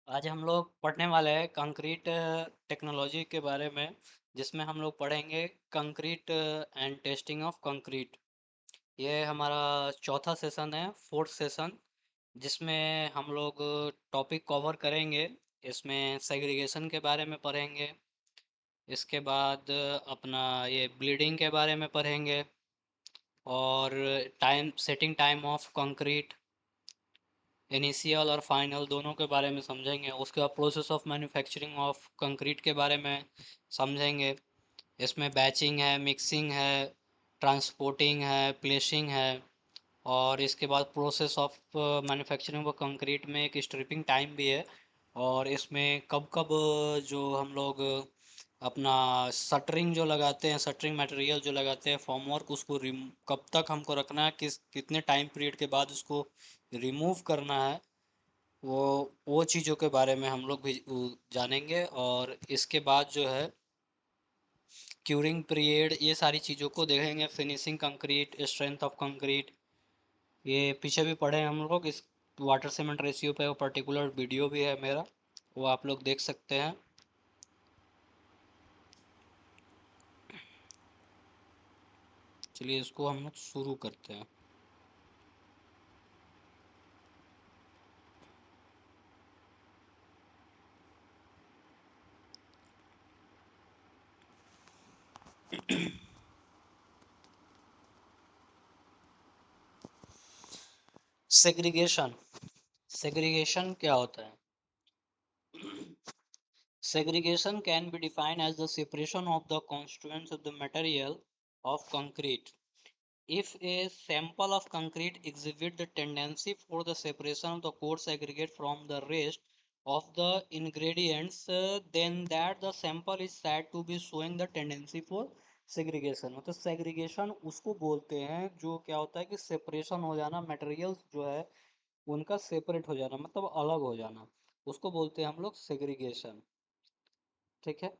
आज हम लोग पढ़ने वाले हैं कंक्रीट टेक्नोलॉजी के बारे में, जिसमें हम लोग पढ़ेंगे concrete and testing of concrete. ये हमारा चौथा सेशन है, फोर्थ सेशन, जिसमें हम लोग टॉपिक कवर करेंगे। इसमें सेग्रीगेशन के बारे में पढ़ेंगे। इसके बाद अपना ये ब्लीडिंग के बारे में पढ़ेंगे, और time setting time of concrete, initial और फाइनल दोनों के बारे में समझेंगे। उसके बाद process of manufacturing of concrete के बारे में समझेंगे। इसमें बैचिंग है, मिक्सिंग है, ट्रांसपोर्टिंग है, प्लेसिंग है। और इसके बाद process of manufacturing of concrete में एक स्ट्रिपिंग टाइम भी है। और इसमें कब कब जो हम लोग अपना शटरिंग जो लगाते हैं, शटरिंग मटेरियल जो लगाते हैं फॉर्मवर्क, उसको कब तक हमको रखना है, कितने टाइम पीरियड के बाद उसको रिमूव करना है, वो वो चीज़ों के बारे में हम लोग भी जानेंगे। और इसके बाद जो है क्यूरिंग पीरियड, ये सारी चीज़ों को देखेंगे। Finishing concrete, strength of concrete, ये पीछे भी पढ़े हैं हम लोग। इस वाटर सीमेंट रेशियो पे वो पर्टिकुलर वीडियो भी है मेरा, वो आप लोग देख सकते हैं। चलिए इसको हम लोग शुरू करते हैं। सेग्रीगेशन, सेग्रीगेशन क्या होता है? Segregation can be defined as the separation of the constituents of the material of concrete. If a sample of concrete exhibits the tendency for the separation of the coarse aggregate from the rest of the ingredients, then that the sample is said to be showing the tendency for segregation। मतलब segregation उसको बोलते हैं जो क्या होता है कि separation हो जाना, materials जो है उनका separate हो जाना, मतलब अलग हो जाना, उसको बोलते हैं हम लोग segregation। ठीक है।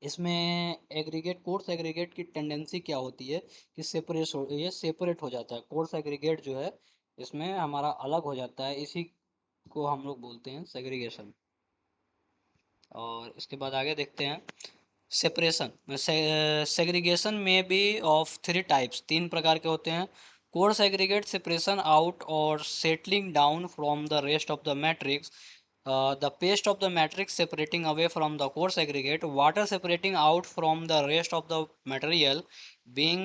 इसमें एग्रीगेट, कोर्स एग्रीगेट की टेंडेंसी क्या होती है कि ये सेपरेट हो जाता है। कोर्स एग्रीगेट जो है इसमें हमारा अलग हो जाता है, इसी को हम लोग बोलते हैं सेग्रीगेशन। और इसके बाद आगे देखते हैं सेपरेशन। सेग्रीगेशन में बी ऑफ थ्री टाइप्स, तीन प्रकार के होते हैं। कोर्स एग्रीगेट सेपरेशन आउट और settling down from the rest of the matrix, the paste of the matrix separating away from the coarse aggregate, water separating out from the rest of the material, being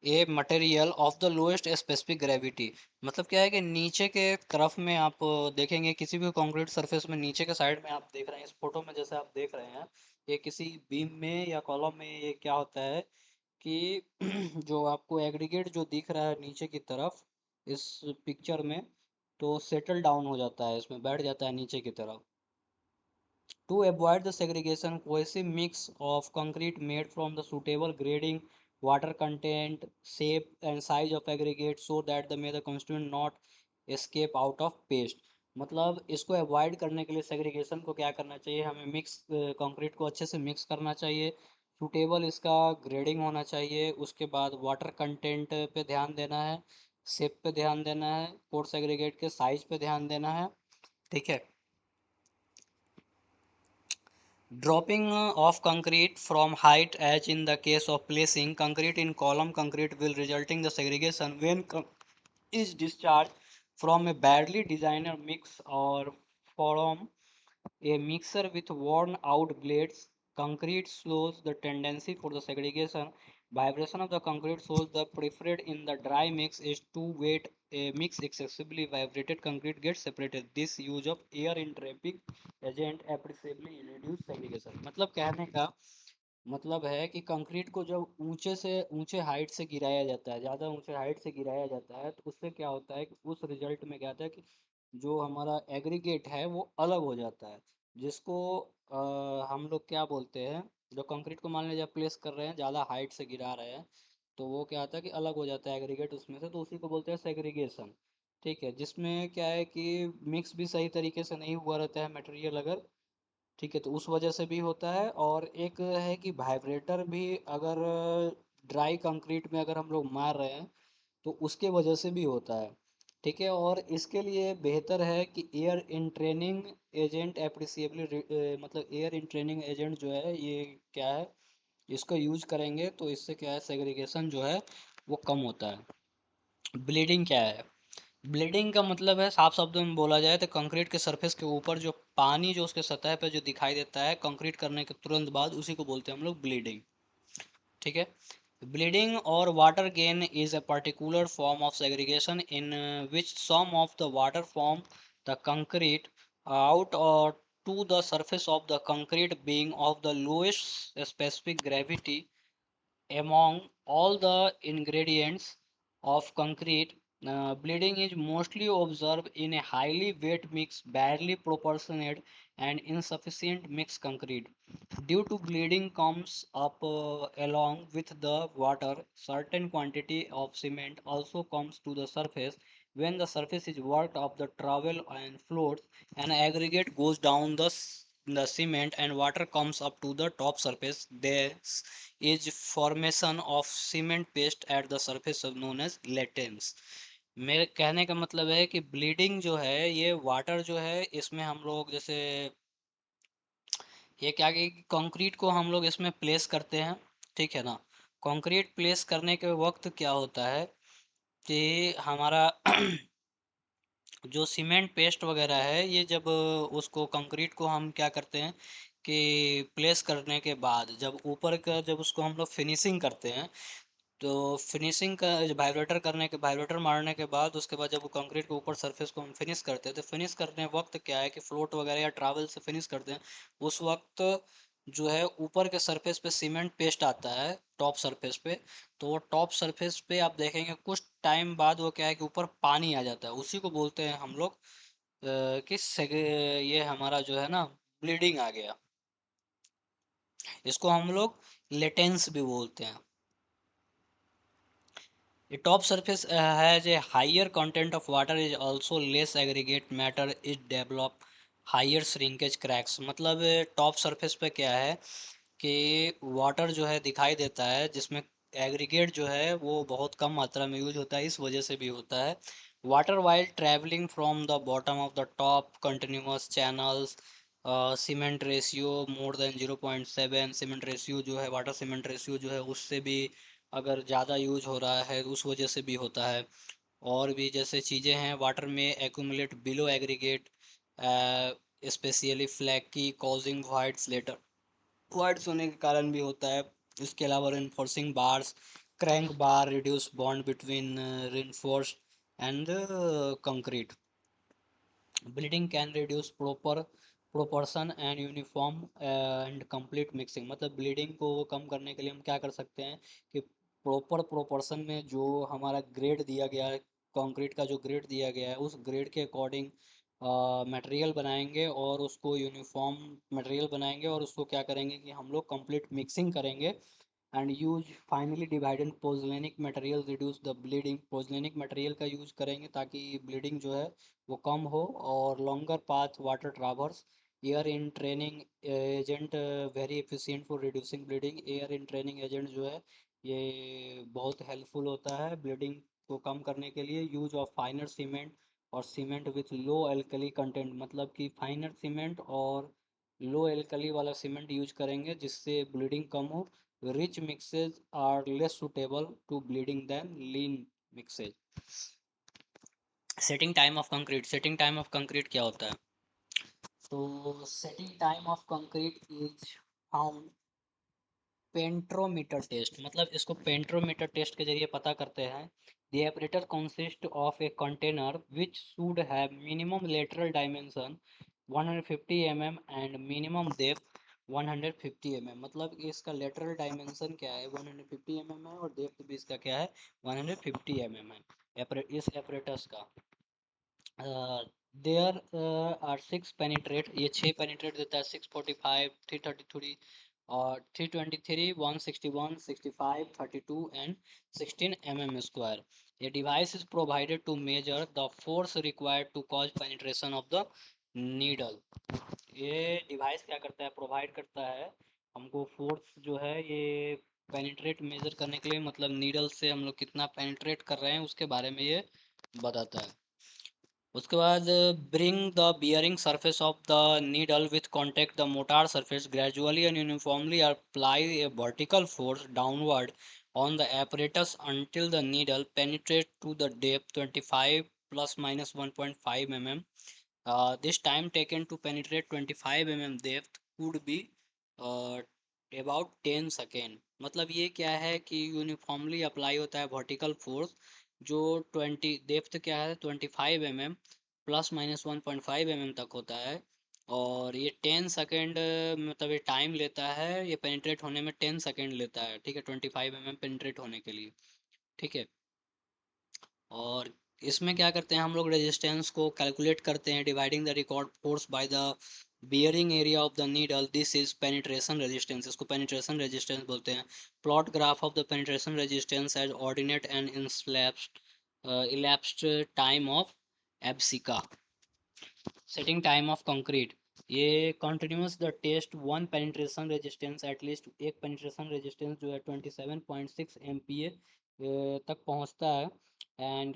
a material of the lowest specific gravity। मतलब क्या है कि नीचे के तरफ में आप देखेंगे किसी भी कंक्रीट सरफेस में, नीचे के साइड में आप देख रहे हैं इस फोटो में, जैसे आप देख रहे हैं ये किसी बीम में या कॉलम में, ये क्या होता है कि जो आपको एग्रीगेट जो दिख रहा है नीचे की तरफ इस पिक्चर में, तो सेटल डाउन हो जाता है, इसमें बैठ जाता है नीचे की तरफ। To avoid the segregation, cohesive mix of concrete made from the suitable grading, water content, shape and size of aggregate so that the constituent not escape out of paste। मतलब इसको अवॉइड करने के लिए सेग्रीगेशन को क्या करना चाहिए, हमें मिक्स कंक्रीट को अच्छे से मिक्स करना चाहिए, सूटेबल इसका ग्रेडिंग होना चाहिए, उसके बाद वाटर कंटेंट पे ध्यान देना है, शेप पे ध्यान देना है, कोर्स एग्रीगेट के साइज पे ध्यान देना है। ठीक है। Dropping of concrete from height, as in the case of placing concrete in column concrete, will resulting the segregation when is discharged from a badly designed mix or from a mixer with worn out blades. Concrete slows the tendency for the segregation. Vibration of the concrete shows the preferred in the dry mix is to wet a mix excessively vibrated concrete gets separated. This use of air in trapping agent appreciably reduce segregation। मतलब कहने का मतलब है कि concrete को जब ऊंचे से ऊंचे हाइट से गिराया जाता है, ज़्यादा ऊंचे हाइट से गिराया जाता है, तो उससे क्या होता है कि उस रिजल्ट में क्या होता है कि जो हमारा एग्रीगेट है वो अलग हो जाता है, जिसको हम लोग क्या बोलते हैं, जो कंक्रीट को मान लीजिए प्लेस कर रहे हैं, ज़्यादा हाइट से गिरा रहे हैं, तो वो क्या होता है कि अलग हो जाता है एग्रीगेट उसमें से, तो उसी को बोलते हैं सेग्रीगेशन। ठीक है। जिसमें क्या है कि मिक्स भी सही तरीके से नहीं हुआ रहता है मटेरियल अगर, ठीक है, तो उस वजह से भी होता है। और एक है कि वाइब्रेटर भी अगर ड्राई कंक्रीट में अगर हम लोग मार रहे हैं तो उसके वजह से भी होता है। ठीक है। और इसके लिए बेहतर है कि एयर इन ट्रेनिंग एजेंट एप्रिसिएबली, मतलब एयर इन ट्रेनिंग एजेंट जो है ये क्या है, इसको यूज करेंगे तो इससे क्या है, सेग्रीगेशन जो है वो कम होता है। ब्लीडिंग क्या है? ब्लीडिंग का मतलब है, साफ शब्दों में बोला जाए तो कंक्रीट के सरफेस के ऊपर जो पानी जो उसके सतह पे जो दिखाई देता है कंक्रीट करने के तुरंत बाद, उसी को बोलते हैं हम लोग ब्लीडिंग। ठीक है। Bleeding or water gain is a particular form of segregation in which some of the water from the concrete out or to the surface of the concrete being of the lowest specific gravity among all the ingredients of concrete. Bleeding is mostly observed in a highly wet mix, barely proportionate, and insufficient mixed concrete. Due to bleeding comes up along with the water, certain quantity of cement also comes to the surface. When the surface is worked up the trowel and floats, an aggregate goes down the cement and water comes up to the top surface. There is formation of cement paste at the surface of known as latex। मेरे कहने का मतलब है कि bleeding जो है ये water जो है इसमें हम लोग जैसे ये क्या कि कंक्रीट को हम लोग इसमें प्लेस करते हैं, ठीक है ना। कंक्रीट प्लेस करने के वक्त क्या होता है कि हमारा जो सीमेंट पेस्ट वगैरह है ये जब उसको कंक्रीट को हम क्या करते हैं कि प्लेस करने के बाद जब ऊपर का जब उसको हम लोग फिनिशिंग करते हैं, तो फिनिशिंग का वाइब्रेटर करने के वाइब्रेटर मारने के बाद उसके बाद जब वो कंक्रीट के ऊपर सरफेस को हम फिनिश करते हैं, तो फिनिश करने वक्त क्या है कि फ्लोट वगैरह या ट्रैवल से फिनिश करते हैं, उस वक्त जो है ऊपर के सरफेस पे सीमेंट पेस्ट आता है टॉप सरफेस पे। तो वो टॉप सरफेस पे आप देखेंगे कुछ टाइम बाद वो क्या है कि ऊपर पानी आ जाता है, उसी को बोलते हैं हम लोग ये हमारा जो है ना ब्लीडिंग आ गया। इसको हम लोग लेटेंस भी बोलते हैं। The top surface has a higher content of water is also less aggregate matter is develop higher shrinkage cracks। मतलब टॉप सरफेस पे क्या है कि वाटर जो है दिखाई देता है जिसमें एग्रीगेट जो है वो बहुत कम मात्रा में यूज होता है, इस वजह से भी होता है। Water while travelling from the bottom of the top continuous channels, cement ratio more than 0.7, cement ratio जो है वाटर सीमेंट रेशियो जो है उससे भी अगर ज़्यादा यूज हो रहा है उस वजह से भी होता है। और भी जैसे चीज़ें हैं वाटर में accumulate below aggregate, specially flaky causing voids later, voids होने के कारण भी होता है। इसके अलावा reinforcing bars, crank bar reduce bond between reinforced and concrete. Bleeding can reduce proper proportion and uniform and complete mixing. मतलब ब्लीडिंग को कम करने के लिए हम क्या कर सकते हैं कि प्रॉपर प्रोपोर्शन में जो हमारा ग्रेड दिया गया है, कंक्रीट का जो ग्रेड दिया गया है उस ग्रेड के अकॉर्डिंग मटेरियल बनाएंगे और उसको यूनिफॉर्म मटेरियल बनाएंगे और उसको क्या करेंगे कि हम लोग कंप्लीट मिक्सिंग करेंगे and use finally divided pozzolanic material reduce the bleeding. Pozzolanic material का यूज करेंगे ताकि ब्लीडिंग जो है वो कम हो। और longer path water traverse air entraining agent very efficient for reducing bleeding. Air entraining agent जो है ये बहुत हेल्पफुल होता है ब्लीडिंग को कम करने के लिए। यूज ऑफ फाइनर सीमेंट और cement with low alkali content, मतलब कि फाइनर सीमेंट और लो एल्कली वाला सीमेंट यूज करेंगे जिससे ब्लीडिंग कम हो। Rich mixes are less suitable to bleeding than lean mixes. Setting time of concrete, setting time of concrete क्या होता है? तो setting time of concrete is found penetrometer test, मतलब इसको पेंट्रोमीटर टेस्ट के जरिए पता करते हैं। The apparatus consists of a container which should have minimum lateral dimension 150 mm and minimum depth 150 mm। मतलब इसका lateral dimension क्या है 150 mm है और depth भी इसका क्या है 150 mm है इस apparatus का। देयर आर सिक्स पेनिट्रेट, ये छः पेनिट्रेट देता है, 645, 333 और 323, 161, 65, 32 एंड 16 mm स्क्वायर। ये device is provided to measure the force required to cause penetration of the needle. ये डिवाइस क्या करता है, प्रोवाइड करता है हमको फोर्स जो है ये पेनिट्रेट मेजर करने के लिए, मतलब नीडल से हम लोग कितना पेनिट्रेट कर रहे हैं उसके बारे में ये बताता है। उसके बाद bring the bearing surface of the needle with contact the motor surface gradually and uniformly apply A vertical force downward on the apparatus until the needle penetrates to the depth 25 plus minus 1.5 mm. This time taken to penetrate 25 mm depth could be uh, about 10 second. मतलब ये क्या है कि uniformly apply होता है vertical force जो 20 depth क्या है 25 mm प्लस माइनस 1.5 mm तक होता है, और ये 10 सेकेंड मतलब ये टाइम लेता है, ये पेनिट्रेट होने में 10 सेकेंड लेता है, ठीक है, 25 mm पेनिट्रेट होने के लिए, ठीक है। और इसमें क्या करते हैं हम लोग, रेजिस्टेंस को कैलकुलेट करते हैं dividing the record force by the bearing area of the needle, this is penetration resistance, इसको पेनिट्रेशन रेजिस्टेंस बोलते हैं। Plot graph of the penetration resistance as ordinate and elapsed time of abscissa. Setting time of concrete, ये continues the test one penetration resistance, at least एक penetration resistance जो है 27.6 MPa तक पहुंचता है, and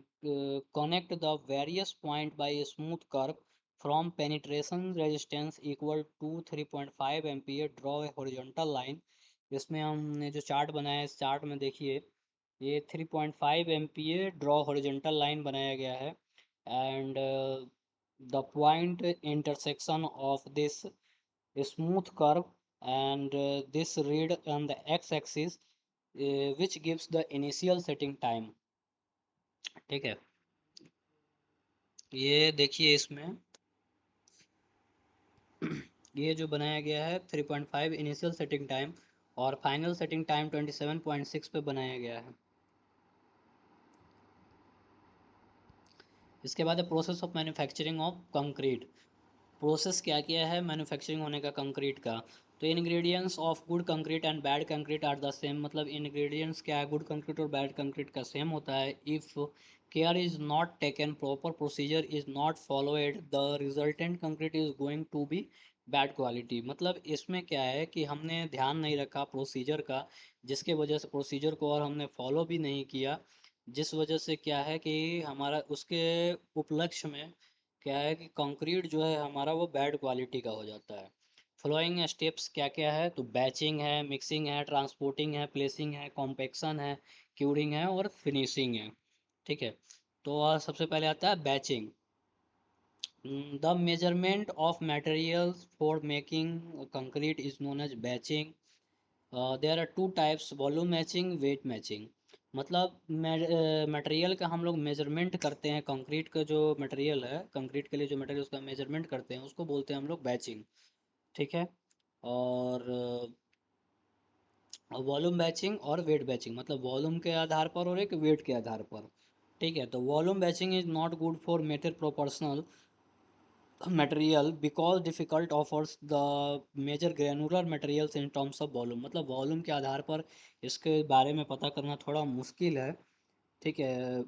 connect the various point by smooth curve from penetration resistance equal to 3.5 MPa, draw a horizontal line. इसमें हमने जो चार्ट बनाया है, इस चार्ट में देखिए ये 3.5 MPa ड्रॉ हॉरिजॉन्टल लाइन बनाया गया है, and the point intersection of this smooth curve and this read on the x-axis which gives the initial setting time, ठीक है। ये देखिए इसमें ये जो बनाया गया है 3.5 इनिशियल सेटिंग टाइम और फाइनल सेटिंग टाइम 27.6 पे बनाया गया है। इसके बाद है process of manufacturing of concrete. Process क्या किया है मैन्युफैक्चरिंग होने का कंक्रीट का, तो ingredients of good concrete and bad concrete are the same, मतलब इंग्रेडिएंट्स क्या है गुड कंक्रीट और बैड कंक्रीट का सेम होता है। If care is not taken, proper procedure is not followed, the resultant concrete is going to be bad quality. मतलब इसमें क्या है कि हमने ध्यान नहीं रखा प्रोसीजर का, जिसके वजह से प्रोसीजर को और हमने फॉलो भी नहीं किया, जिस वजह से क्या है कि हमारा उसके उपलक्ष्य में क्या है कि कंक्रीट जो है हमारा वो बैड क्वालिटी का हो जाता है। फॉलोइंग स्टेप्स क्या क्या है, तो बैचिंग है, मिक्सिंग है, ट्रांसपोर्टिंग है, प्लेसिंग है, कॉम्पेक्शन है, क्यूरिंग है और फिनिशिंग है, ठीक है। तो सबसे पहले आता है batching. The measurement of materials for making concrete is known as batching. There are two types, volume matching, weight matching. मतलब मटेरियल का हम लोग मेजरमेंट करते हैं, कंक्रीट का जो मटेरियल है कंक्रीट के लिए जो मटेरियल उसका मेजरमेंट करते हैं उसको बोलते हैं हम लोग बैचिंग, ठीक है। और वॉल्यूम बैचिंग और वेट बैचिंग, मतलब वॉल्यूम के आधार पर और एक वेट के आधार पर, ठीक है। तो volume batching is not good for matter proportional material because difficult offers the major granular materials in terms of volume, मतलब वॉल्यूम के आधार पर इसके बारे में पता करना थोड़ा मुश्किल है, ठीक है।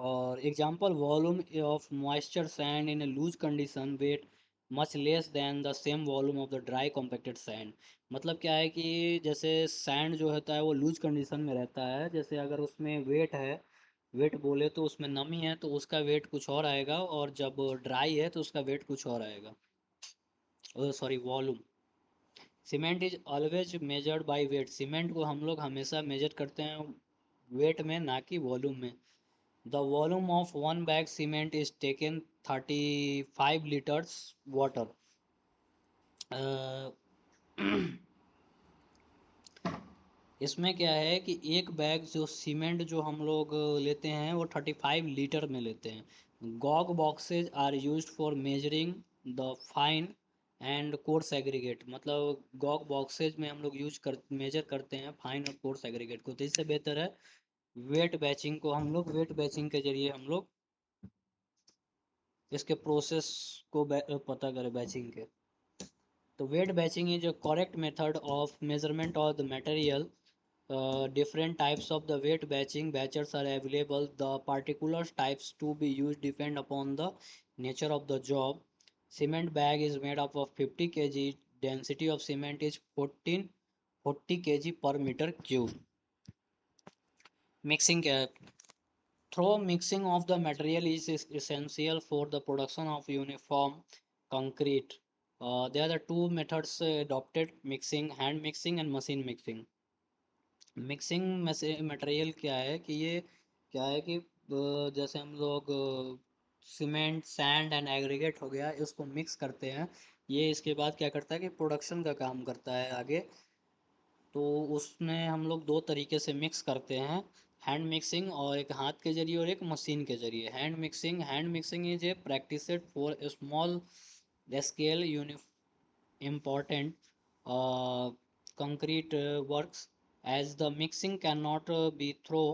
और example volume of moisture sand in a loose condition weight much less than the same volume of the dry compacted sand. मतलब क्या है कि जैसे सैंड जो होता है वो लूज कंडीशन में रहता है, जैसे अगर उसमें वेट है, वेट बोले तो उसमें नमी है तो उसका वेट कुछ और आएगा, और जब ड्राई है तो उसका वेट कुछ और आएगा, sorry volume. Cement is always measured by weight, cement को हम लोग हमेशा मेजर करते हैं वेट में ना कि वॉल्यूम में। The volume of one bag cement is taken 35 litres water. इसमें क्या है कि एक बैग जो सीमेंट जो हम लोग लेते हैं वो 35 लीटर में लेते हैं। Gauge boxes are used for measuring the fine and coarse aggregate, मतलब गॉग बॉक्सेज में हम लोग मेजर करते हैं फाइन और कोर्स एग्रीगेट को, तो इससे बेहतर है वेट बैचिंग को हम लोग वेट बैचिंग के जरिए हम लोग इसके प्रोसेस को पता करें बैचिंग के। तो weight batching is a correct method of measurement of the material. Different types of the weight batchers are available. The particular types to be used depend upon the nature of the job. Cement bag is made up of 50 kg. Density of cement is 40 kg per meter cube. Mixing क्या है, Through mixing of the material is essential for the production of uniform concrete. There are the two methods adopted: mixing, hand mixing and machine mixing. Mixing material क्या है कि ये क्या है कि जैसे हम लोग सीमेंट सैंड एंड एग्रीगेट हो गया, इसको मिक्स करते हैं। ये इसके बाद क्या करता है कि प्रोडक्शन का काम करता है आगे। तो उसमें हम लोग दो तरीके से मिक्स करते हैं, हैंड मिक्सिंग और एक हाथ के जरिए और एक मशीन के जरिए। Hand mixing is a practice for small scale important concrete works, as the mixing cannot be through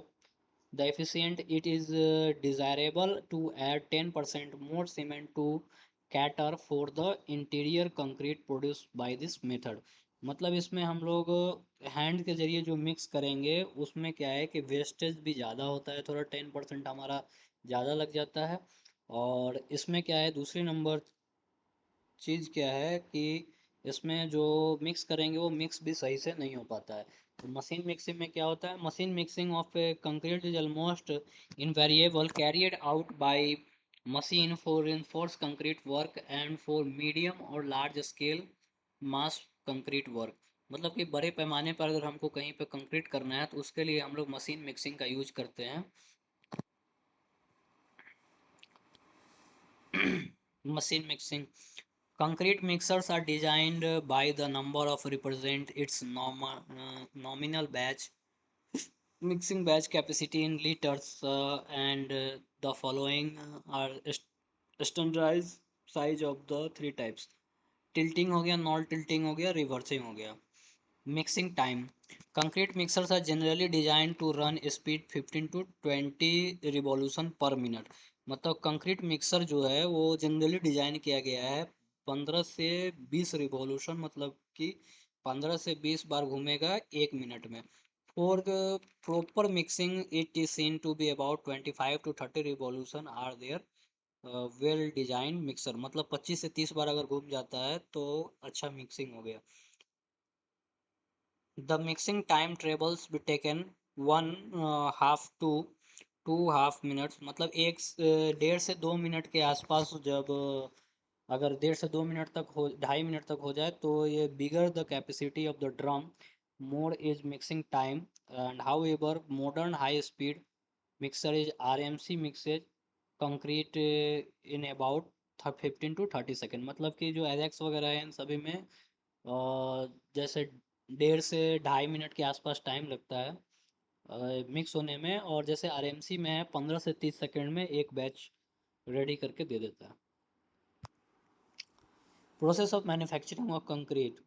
the efficient. It is desirable to add 10% more cement to cater for the interior concrete produced by this method. मतलब इसमें हम लोग hand के जरिए जो mix करेंगे उसमें क्या है कि वेस्टेज भी ज़्यादा होता है, थोड़ा 10% हमारा ज़्यादा लग जाता है। और इसमें क्या है, दूसरी नंबर चीज़ क्या है कि इसमें जो मिक्स करेंगे वो मिक्स भी सही से नहीं हो पाता है। तो मशीन मिक्सिंग में क्या होता है, machine mixing of concrete is almost invariable carried out by machine for reinforced concrete work and for medium और लार्ज स्केल मास कंक्रीट वर्क। मतलब कि बड़े पैमाने पर अगर हमको कहीं पे कंक्रीट करना है तो उसके लिए हम लोग मशीन मिक्सिंग का यूज करते हैं। Machine mixing, concrete mixers are designed by the number of represent its nominal batch mixing batch capacity in liters, and the following are standardized size of the three types: tilting हो गया, non tilting हो गया, reversing हो गया। Mixing time, concrete mixers are generally design to run speed 15 to 20 revolution per minute. मतलब concrete mixer जो है वो जनरली डिजाइन किया गया है 15 से 20 रिवॉल्यूशन, मतलब कि 15 से 20 बार घूमेगा 1 मिनट में। For proper mixing it is seen to be about 25 to 30 revolution are there well design mixer. मतलब 25 से 30 बार अगर घूम जाता है तो अच्छा मिक्सिंग हो गया। The mixing time tables be taken 1.5 to 2.5 minutes। मतलब 1.5 से 2 मिनट के आसपास जब अगर 1.5 से 2 मिनट तक हो, 2.5 मिनट तक हो जाए तो ये bigger the capacity of the drum more is mixing time. And how ever modern high speed mixer is RMC mixes concrete in about 15 to 30 second. मतलब कि जो एजेक्स वगैरह है इन सभी में जैसे 1.5 से 2.5 मिनट के आसपास टाइम लगता है मिक्स होने में, और जैसे RMC में है 15 से 30 सेकेंड में एक बैच रेडी करके दे देता है। Process of manufacturing of concrete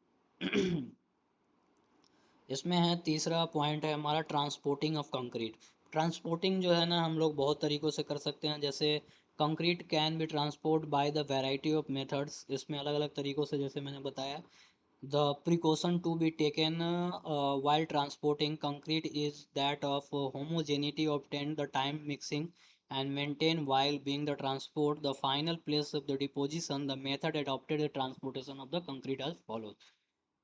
इसमें है तीसरा पॉइंट है हमारा ट्रांसपोर्टिंग ऑफ कंक्रीट। ट्रांसपोर्टिंग जो है ना हम लोग बहुत तरीक़ों से कर सकते हैं। जैसे concrete can be transport by the variety of methods, इसमें अलग अलग तरीक़ों से जैसे मैंने बताया। The precaution to be taken while transporting concrete is that of homogeneity obtained the time mixing and maintained while being the transport the final place of the deposition. The method adopted the transportation of the concrete as follows।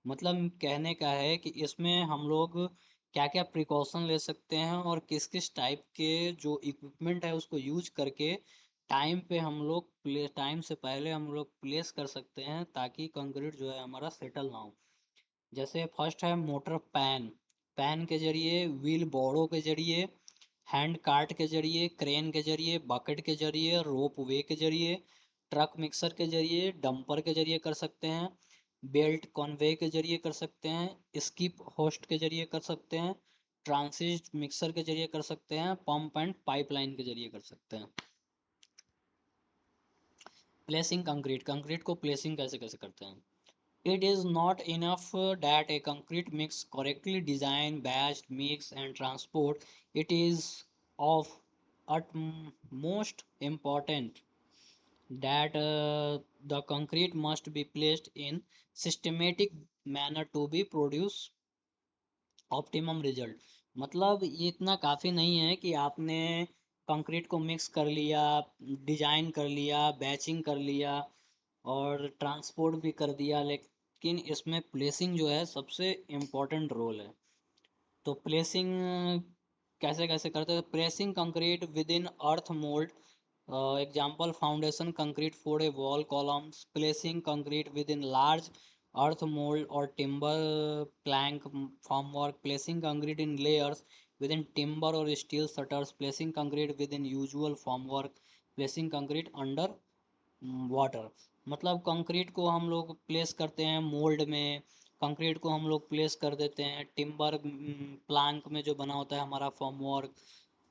मतलब कहने का है कि इसमें हम लोग क्या क्या प्रिकॉशन ले सकते हैं और किस किस टाइप के जो इक्विपमेंट है उसको यूज करके टाइम पे हम लोग टाइम से पहले हम लोग प्लेस कर सकते हैं ताकि कंक्रीट जो है हमारा सेटल ना हो। जैसे फर्स्ट है मोटर पैन, पैन के जरिए, व्हील बोर्डों के जरिए, हैंड कार्ट के जरिए, क्रेन के जरिए, बकेट के जरिए, रोप वे के जरिए, ट्रक मिक्सर के जरिए, डंपर के जरिए कर सकते हैं, बेल्ट कॉन्वे के जरिए कर सकते हैं, स्किप होस्ट के जरिए कर सकते हैं, ट्रांसिट मिक्सर के जरिए कर सकते हैं, पंप एंड पाइपलाइन के जरिए कर सकते हैं। प्लेसिंग कंक्रीट, कंक्रीट को प्लेसिंग कैसे कैसे करते हैं। It is not enough that a concrete mix correctly designed, batched, mixed, and transport. It is of utmost important that the concrete must be placed in systematic manner to be produce optimum result. मतलब ये इतना काफ़ी नहीं है कि आपने concrete को mix कर लिया, डिजाइन कर लिया, बैचिंग कर लिया और ट्रांसपोर्ट भी कर दिया, लेकिन इसमें प्लेसिंग जो है सबसे इम्पोर्टेंट रोल है। तो प्लेसिंग कैसे कैसे करते हैं? Pressing concrete with in earth mould, example foundation concrete for a wall columns, placing concrete within large earth mold or timber plank formwork, placing concrete in layers within timber or steel shutters, placing concrete within usual formwork, placing concrete under water. मतलब concrete को हम लोग place करते हैं mould में, concrete को हम लोग प्लेस कर देते हैं टिम्बर प्लांक में जो बना होता है हमारा फॉर्मवर्क,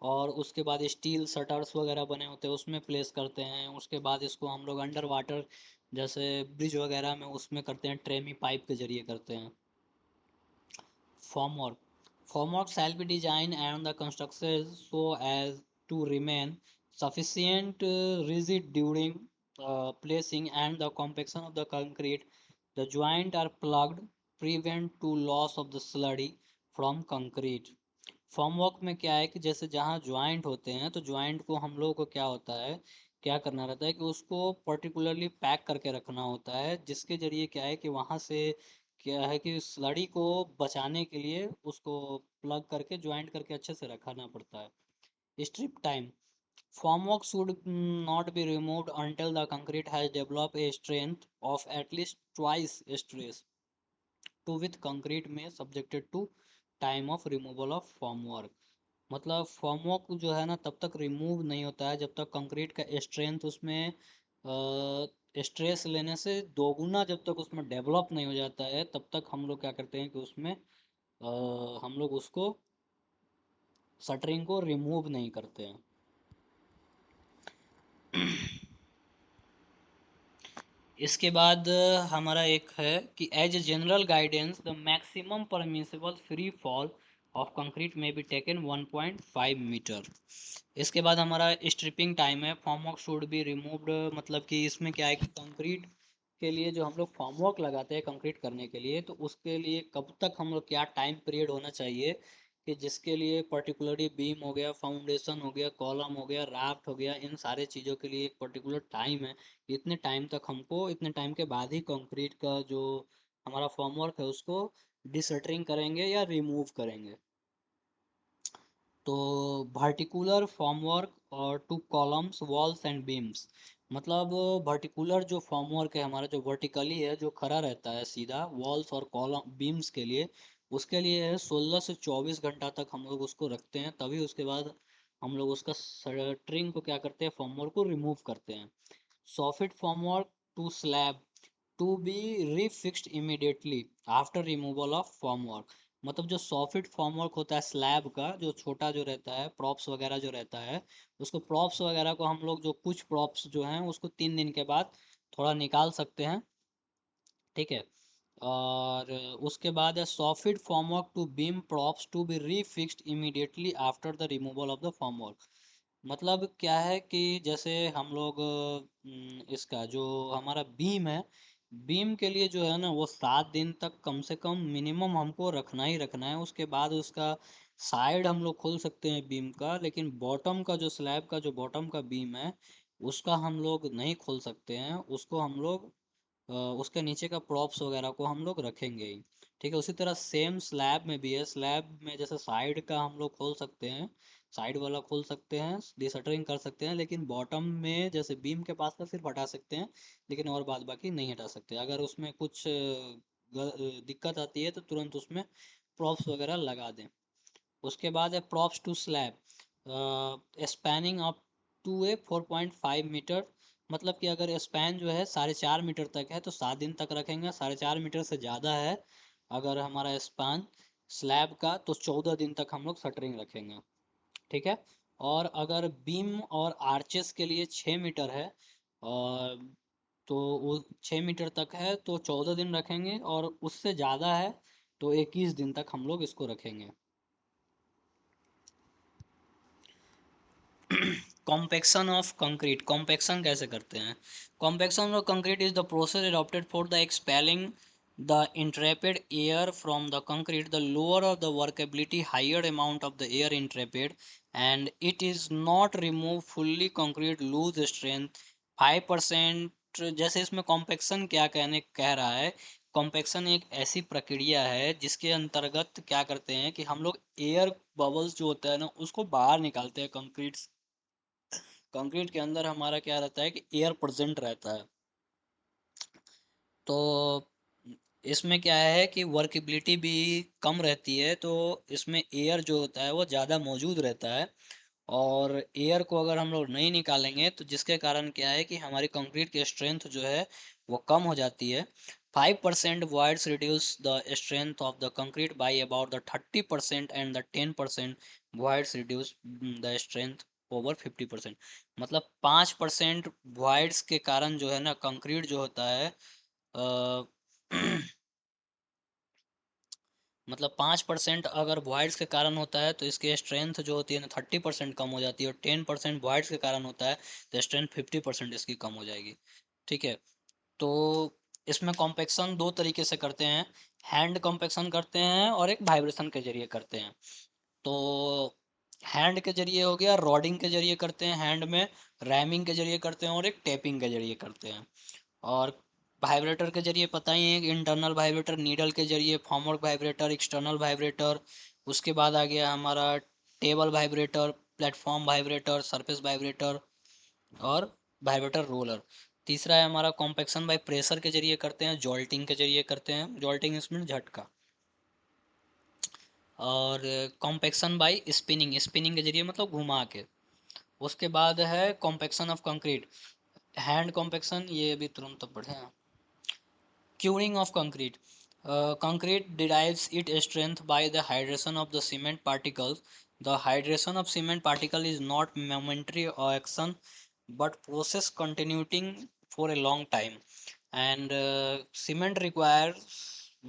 और उसके बाद स्टील शटर्स वगैरह बने होते हैं उसमें प्लेस करते हैं। उसके बाद इसको हम लोग अंडर वाटर जैसे ब्रिज वगैरह में उसमें करते हैं, ट्रेमी पाइप के जरिए करते हैं। Formwork, formwork shall be designed and the construction so as to remain sufficient rigid during placing and the compaction of the concrete. The joint are plugged prevent to loss of the slurry from concrete। Formwork में क्या है कि जैसे जहाँ joint होते हैं तो joint को हम लोगों को क्या होता है, क्या करना रहता है कि उसको पर्टिकुलरली पैक करके रखना होता है, जिसके जरिए क्या है कि वहाँ से क्या है कि स्लरी को बचाने के लिए उसको प्लग करके ज्वाइंट करके अच्छे से रखना पड़ता है। Strip time, formwork should not be removed until the concrete has developed a strength of at least twice stress to with concrete में subjected to time of removal of formwork। मतलब formwork जो है ना तब तक रिमूव नहीं होता है जब तक कंक्रीट का स्ट्रेंथ उसमें स्ट्रेस लेने से दोगुना जब तक उसमें डेवलप नहीं हो जाता है, तब तक हम लोग क्या करते हैं कि उसमें हम लोग उसको शटरिंग को रिमूव नहीं करते हैं। इसके बाद हमारा एक है कि as a general guidance the maximum permissible free fall of concrete may be taken 1.5 metre. इसके बाद हमारा स्ट्रिपिंग टाइम है, फॉर्मवर्क शुड बी रिमूव्ड, मतलब कि इसमें क्या है कि कंक्रीट के लिए जो हम लोग फॉर्मवर्क लगाते हैं कंक्रीट करने के लिए, तो उसके लिए कब तक हम लोग क्या टाइम पीरियड होना चाहिए कि जिसके लिए पर्टिकुलरली बीम हो गया, फाउंडेशन हो गया, कॉलम हो गया, राफ्ट हो गया, इन सारे चीज़ों के लिए एक पर्टिकुलर टाइम है। इतने टाइम तक हमको, इतने टाइम के बाद ही कंक्रीट का जो हमारा फॉर्मवर्क है उसको डिसल्टरिंग करेंगे या रिमूव करेंगे। तो वर्टिकुलर फॉर्मवर्क और two columns walls and beams, मतलब वर्टिकुलर जो फॉर्मवर्क है हमारा जो वर्टिकली है जो खड़ा रहता है सीधा, वॉल्स और कॉलम बीम्स के लिए, उसके लिए है 16 से 24 घंटा तक हम लोग उसको रखते हैं, तभी उसके बाद हम लोग उसका शटरिंग को क्या करते हैं, फॉर्मवर्क को रिमूव करते हैं। Soffit formwork to slab to be refixed immediately after removal of formwork, मतलब जो सॉफिट फॉर्मवर्क होता है स्लैब का जो छोटा जो रहता है प्रॉप्स वगैरह जो रहता है, उसको प्रॉप्स वगैरह को हम लोग जो कुछ प्रॉप्स जो हैं उसको 3 दिन के बाद थोड़ा निकाल सकते हैं, ठीक है। और उसके बाद है soffit formwork to beam props to be refixed immediately after the removal of the formwork. मतलब क्या है कि जैसे हम लोग इसका जो हमारा बीम है, बीम के लिए जो है ना वो 7 दिन तक कम से कम मिनिमम हमको रखना ही रखना है। उसके बाद उसका साइड हम लोग खोल सकते हैं बीम का, लेकिन बॉटम का जो स्लैब का जो बॉटम का बीम है उसका हम लोग नहीं खोल सकते हैं। उसको हम लोग उसके नीचे का प्रॉप्स वगैरह को हम लोग रखेंगे ही, ठीक है। उसी तरह सेम स्लैब में भी है, स्लैब में जैसे साइड का हम लोग खोल सकते हैं, साइड वाला खोल सकते हैं, डिशटरिंग कर सकते हैं, लेकिन बॉटम में जैसे बीम के पास का सिर्फ हटा सकते हैं, लेकिन और बाद बाकी नहीं हटा सकते। अगर उसमें कुछ दिक्कत आती है तो तुरंत उसमें प्रॉप्स वगैरह लगा दें। उसके बाद है props to slab spanning up to a 4.5 metre, मतलब कि अगर स्पैन जो है 4.5 मीटर तक है तो 7 दिन तक रखेंगे, 4.5 मीटर से ज़्यादा है अगर हमारा स्पैन स्लैब का तो 14 दिन तक हम लोग शटरिंग रखेंगे, ठीक है। और अगर बीम और आर्चेस के लिए 6 मीटर है और तो वो 6 मीटर तक है तो 14 दिन रखेंगे, और उससे ज़्यादा है तो 21 दिन तक हम लोग इसको रखेंगे। कॉम्पेक्शन ऑफ कंक्रीट, कॉम्पेक्शन कैसे करते हैं? Compaction of concrete is the process adopted for the expelling the intrepid air from the concrete, the lower of the workability, higher amount of the air intrepid, and it is not remove fully concrete lose strength 5%। जैसे इसमें compaction क्या कहने कह रहा है, compaction एक ऐसी प्रक्रिया है जिसके अंतर्गत क्या करते हैं कि हम लोग एयर बबल्स जो होता है ना उसको बाहर निकालते हैं कंक्रीट। कंक्रीट के अंदर हमारा क्या रहता है कि एयर प्रेजेंट रहता है। तो इसमें क्या है कि वर्केबिलिटी भी कम रहती है, तो इसमें एयर जो होता है वो ज़्यादा मौजूद रहता है। और एयर को अगर हम लोग नहीं निकालेंगे तो जिसके कारण क्या है कि हमारी कंक्रीट की स्ट्रेंथ जो है वो कम हो जाती है। 5% voids reduce the strength of the concrete by about the 30% and the 10% voids reduce the strength over 50%। मतलब 5% voids के कारण जो है ना कंक्रीट जो होता है अ, मतलब 5% अगर वॉइड्स के कारण होता है तो इसकी स्ट्रेंथ जो होती है ना 30% कम हो जाती है, और 10% वॉइड्स के कारण होता है तो स्ट्रेंथ 50% इसकी कम हो जाएगी। ठीक है। तो इसमें कॉम्पेक्शन दो तरीके से करते हैं, हैंड कॉम्पेक्शन करते हैं और एक वाइब्रेशन के जरिए करते हैं। तो हैंड के जरिए हो गया, रॉडिंग के जरिए करते हैं हैंड में, रैमिंग के जरिए करते हैं और एक टेपिंग के जरिए करते हैं। और वाइब्रेटर के जरिए पता ही है कि इंटरनल वाइब्रेटर नीडल के जरिए, फॉर्मवर्क वाइब्रेटर, एक्सटर्नल वाइब्रेटर, उसके बाद आ गया हमारा table vibrator, platform vibrator, surface vibrator और वाइब्रेटर रोलर। तीसरा है हमारा कॉम्पेक्शन बाय प्रेशर के जरिए करते हैं, जॉल्टिंग के जरिए करते हैं, जॉल्टिंग इसमें झटका। और कॉम्पेक्शन बाय स्पिनिंग, स्पिनिंग के जरिए मतलब घुमा के। उसके बाद है compaction of concrete, hand compaction, ये भी तुरंत बढ़े हैं। Curing of concrete. Concrete derives its strength by the hydration of the cement particles. The hydration of cement particle is not momentary action, but process continuing for a long time. And cement requires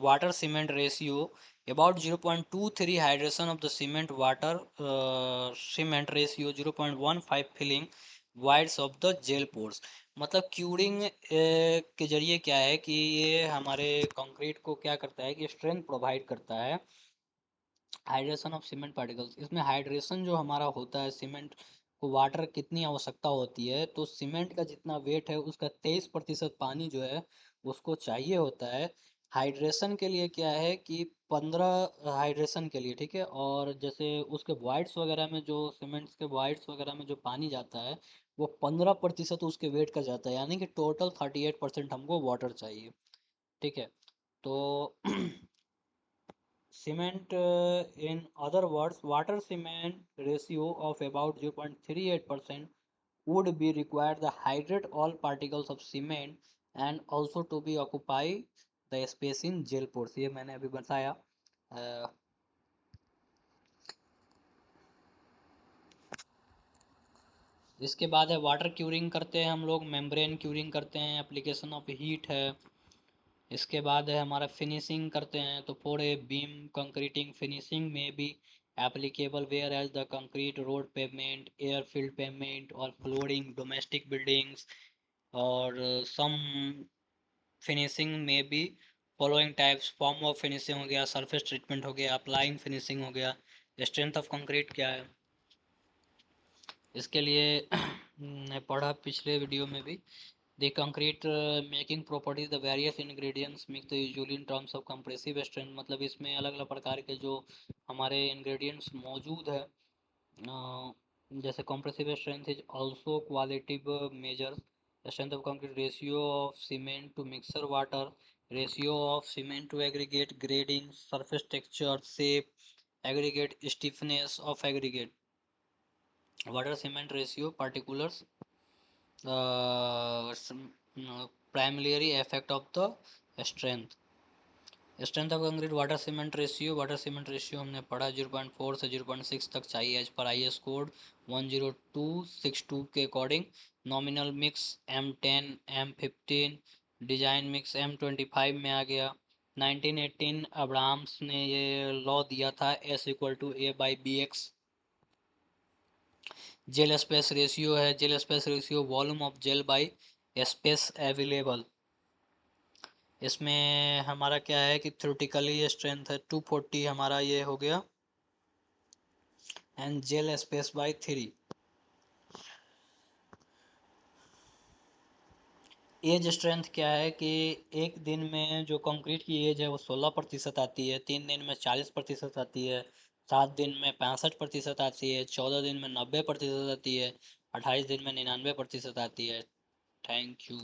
water cement ratio about 0.23 hydration of the cement water cement ratio 0.15 filling voids of the gel pores। मतलब curing के जरिए क्या है कि ये हमारे concrete को क्या करता है कि स्ट्रेंथ प्रोवाइड करता है। हाइड्रेशन ऑफ सीमेंट पार्टिकल्स, इसमें हाइड्रेशन जो हमारा होता है, सीमेंट को वाटर कितनी आवश्यकता होती है, तो सीमेंट का जितना वेट है उसका 23% पानी जो है उसको चाहिए होता है। हाइड्रेशन के लिए क्या है कि 15 हाइड्रेशन के लिए, ठीक है। और जैसे उसके वॉइड्स वगैरह में, जो सीमेंट्स के वॉइड्स वगैरह में जो पानी जाता है वो 15% उसके वेट का जाता है, यानी कि टोटल 38% हमको वाटर चाहिए। ठीक है। तो cement, in other words, water cement ratio of about 0.38% would be required to hydrate all particles of cement and also to be occupy the space in gel pores। ये मैंने अभी बताया। अ, इसके बाद है वाटर क्यूरिंग करते हैं हम लोग, मेम्ब्रेन क्यूरिंग करते हैं, एप्लीकेशन ऑफ हीट है। इसके बाद है हमारा फिनिशिंग करते हैं, तो for a beam concreting finishing में भी applicable where as the concrete road pavement, airfield pavement और फ्लोरिंग डोमेस्टिक बिल्डिंग्स। और सम फिनिशिंग में भी following types, form of finishing हो गया, सरफेस ट्रीटमेंट हो गया, अप्लाइंग फिनिशिंग हो गया। स्ट्रेंथ ऑफ कंक्रीट क्या है इसके लिए मैं पढ़ा पिछले वीडियो में भी। The concrete making properties, the various ingredients mix the usually in terms of compressive strength। मतलब इसमें अलग अलग प्रकार के जो हमारे ingredients मौजूद है, जैसे compressive strength is also qualitative measures, strength of concrete, ratio of cement to mixer water, ratio of cement to aggregate, grading, surface texture, shape, aggregate stiffness of aggregate, water cement ratio, particulars, primary effect of the strength. Strength of concrete water cement ratio, water cement ratio हमने पढ़ा 0.4 से 0.6 तक चाहिए as per IS code 10262 के according. Nominal mix M10 M15, design mix M25 में आ गया। 1918 Abraham's ने ये लॉ दिया था S=A/BX। जेल स्पेस रेशियो है, gel space ratio volume of gel by space available. इसमें हमारा क्या है कि थ्योरेटिकली स्ट्रेंथ है 240 हमारा ये हो गया, and gel space by 3। As strength क्या है कि एक दिन में जो कंक्रीट की एज है वो 16% आती है, 3 दिन में 40% आती है, 7 दिन में 65% आती है, 14 दिन में 90% आती है, 28 दिन में 99% आती है। Thank you.